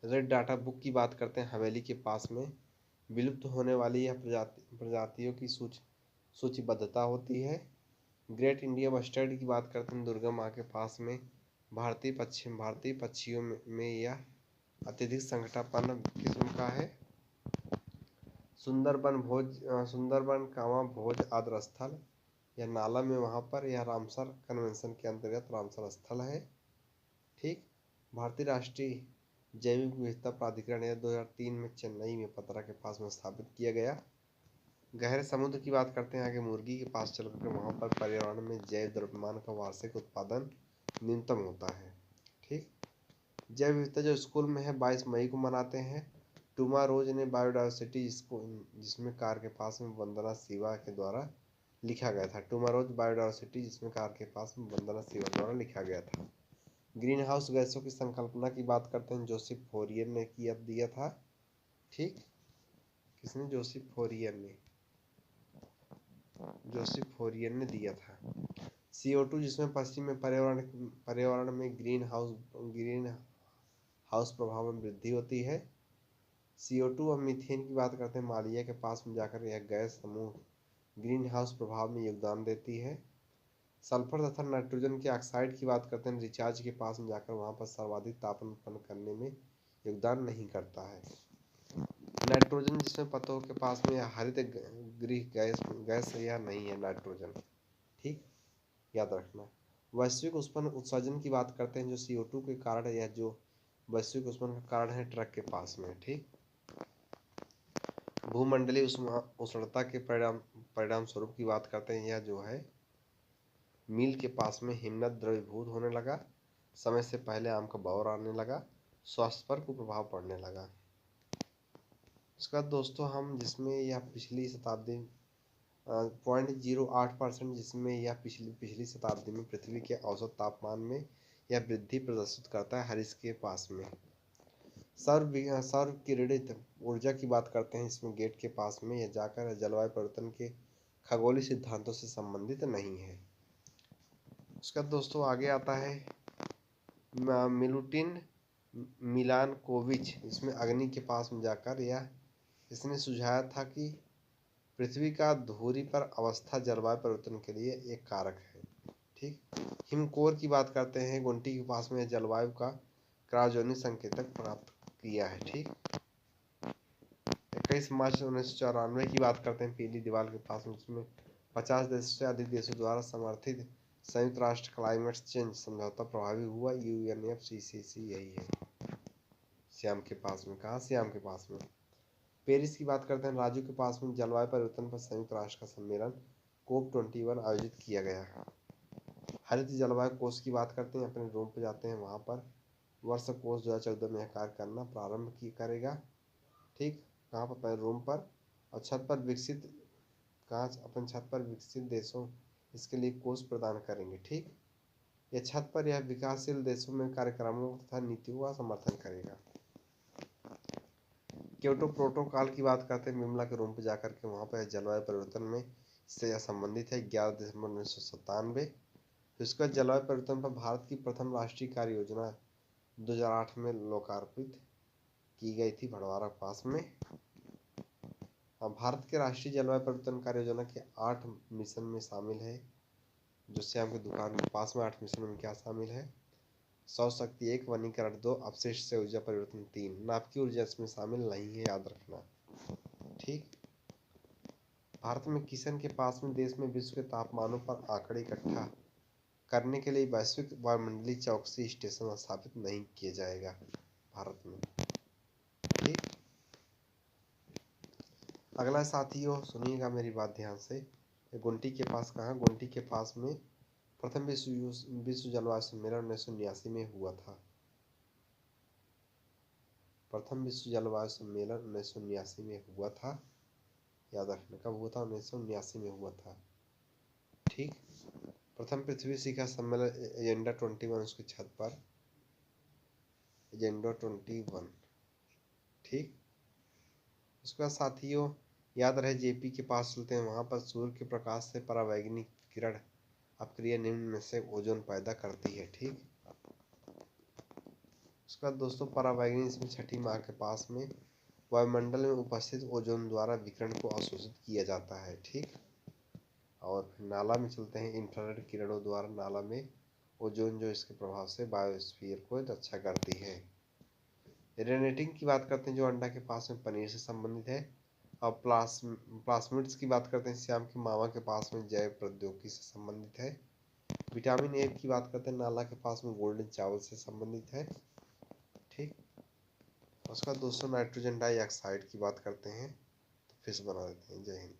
Red data book की बात करते हैं, हवेली के पास में विलुप्त होने वाली यह प्रजातियों की सूचीबद्धता होती है। ग्रेट इंडिया बस्टर्ड की बात करते हैं, दुर्गा माँ के पास में भारतीय पक्षियों में यह अत्यधिक संकटापन्न किस्म का है। सुंदरबन कामा भोज आदर स्थल, यह नाला में वहाँ पर, यह रामसर कन्वेंशन के अंतर्गत रामसर स्थल है। ठीक। भारतीय राष्ट्रीय जैविक विविधता प्राधिकरण यह 2003 में चेन्नई में पतरा के पास में स्थापित किया गया। गहरे समुद्र की बात करते हैं आगे, मुर्गी के पास चल करके वहाँ पर पर्यावरण में जैव द्रव्यमान का वार्षिक उत्पादन न्यूनतम होता है। ठीक। जैव विविधता जो स्कूल में है 22 मई को मनाते हैं। टूमा रोज ने बायोडायवर्सिटी जिसमें कार के पास में वंदना शिवा के द्वारा लिखा गया था। टूमा रोज बायोडायवर्सिटी जिसमें कार के पास में वंदना शिवा द्वारा लिखा गया था। ग्रीन हाउस गैसों की संकल्पना की बात करते हैं, जोसेफ फोरियर ने दिया था। ठीक। किसने? जोसेफ फोरियर ने दिया था। CO2 जिसमें पश्चिम में पर्यावरण में ग्रीन हाउस प्रभाव में वृद्धि होती है। CO2 और मीथेन की बात करते हैं, मालिया के पास में जाकर यह गैस समूह ग्रीन हाउस प्रभाव में योगदान देती है। सल्फर तथा नाइट्रोजन के ऑक्साइड की बात करते हैं, रिचार्ज के पास में जाकर वहाँ पर सर्वाधिक तापन उत्पन्न करने में योगदान नहीं करता है। नाइट्रोजन जिसमें पत्तों के पास में हरित गृह गैस यह नहीं है नाइट्रोजन। ठीक, याद रखना। वैश्विक उष्ण उत्सर्जन की बात करते हैं, जो CO2 के कारण है, यह जो वैश्विक उष्ण का कारण है ट्रक के पास में। ठीक। भूमंडलीय उष्णता के परिणाम स्वरूप की बात करते हैं, यह जो है मील के पास में हिमनद द्रवीभूत होने लगा, समय से पहले आम का बौर आने लगा, स्वास्थ्य पर कुप्रभाव पड़ने लगा। उसके बाद दोस्तों हम जिसमें यह पिछली शताब्दी 0.08% जिसमें यह पिछली शताब्दी में पृथ्वी के औसत तापमान में यह वृद्धि प्रदर्शित करता है हरिस के पास में। सौर किरणित ऊर्जा की बात करते हैं, इसमें गेट के पास में यह जाकर जलवायु परिवर्तन के खगोलीय सिद्धांतों से संबंधित नहीं है। उसका दोस्तों आगे आता है मिलुटिन मिलानकोविच, इसमें अग्नि के पास में जाकर यह इसने सुझाया था कि पृथ्वी का धुरी पर अवस्था जलवायु परिवर्तन के लिए एक कारक है। ठीक। हिमकोर की बात करते हैं, गुंटी के पास में जलवायु का क्रायोजेनिक संकेतक प्राप्त किया है। ठीक। 21 मार्च 1994 की बात करते हैं, पीली दीवार के पास में, उसमें 50 देशों से अधिक देशों द्वारा समर्थित संयुक्त राष्ट्र क्लाइमेट चेंज समझौता प्रभावी हुआ। UNFCCC यही है। श्याम के पास में, कहाँ श्याम के पास में? पेरिस की बात करते हैं, राजू के पास में जलवायु परिवर्तन पर संयुक्त राष्ट्र का सम्मेलन COP21 आयोजित किया गया है। हरित जलवायु कोष की बात करते हैं, अपने रोम पे जाते हैं, वहाँ पर वर्ष कोष 2014 में कार्य करना प्रारंभ करेगा। ठीक। कहाँ पर? रोम पर। और छत पर विकसित अपन छत पर विकसित देशों इसके लिए कोष प्रदान करेंगे। ठीक। यह छत पर यह विकासशील देशों में कार्यक्रमों तथा नीतियों का समर्थन करेगा। क्योटो प्रोटोकॉल की बात करते हैं, विमला के रोम पर जाकर के वहाँ पर जलवायु परिवर्तन में इससे यह संबंधित है। 11 दिसंबर 1997। इसका जलवायु परिवर्तन पर भारत की प्रथम राष्ट्रीय कार्य योजना 2008 में लोकार्पित की गई थी भड़वारा पास में। भारत के राष्ट्रीय जलवायु परिवर्तन कार्य योजना के 8 मिशन में शामिल है, जो श्याम की दुकान के पास में 8 मिशन में क्या शामिल है? सौर शक्ति 1, वनीकरण 2, अपशिष्ट से ऊर्जा परिवर्तन 3। नाभिकीय ऊर्जा इसमें शामिल नहीं है, याद रखना। ठीक। भारत में किशन के पास में देश में विश्व के तापमानों पर आंकड़े इकट्ठा करने के लिए वैश्विक वायुमंडलीय चौकसी स्टेशन स्थापित नहीं किया जाएगा भारत में। ठीक। अगला साथियों सुनिएगा मेरी बात ध्यान से। गुंटी के पास कहाँ? गुंटी के पास में प्रथम विश्व जलवायु सम्मेलन 1989 में हुआ था। प्रथम विश्व जलवायु सम्मेलन 1989 में हुआ था, याद रखना। कब हुआ था? 1989 में हुआ था। ठीक। प्रथम पृथ्वी शिखर सम्मेलन एजेंडा 21 उसकी छत पर, एजेंडा 21। ठीक। उसके बाद साथियों याद रहे JP के पास चलते हैं, वहाँ पर सूर्य के प्रकाश से परावैंगनिक किरण अपक्रिया निम्न में से ओजोन पैदा करती है। ठीक। उसके बाद दोस्तों पराबैंगनी इसमें छठी माह के पास में वायुमंडल में उपस्थित ओजोन द्वारा विकिरण को अवशोषित किया जाता है। ठीक, और फिर नाला में चलते हैं। इंफ्रारेड किरणों द्वारा नाला में ओजोन जो इसके प्रभाव से बायोस्फीयर को रक्षा करती है। रेनेटिंग की बात करते हैं जो अंडा के पास में पनीर से संबंधित है। और प्लास्मिड्स की बात करते हैं श्याम की मावा के पास में जैव प्रौद्योगिकी से संबंधित है। विटामिन ए की बात करते हैं नाला के पास में गोल्डन चावल से संबंधित है। ठीक, उसका दोस्तों नाइट्रोजन डाइऑक्साइड की बात करते हैं तो फिश बना देते हैं। जय हिंद।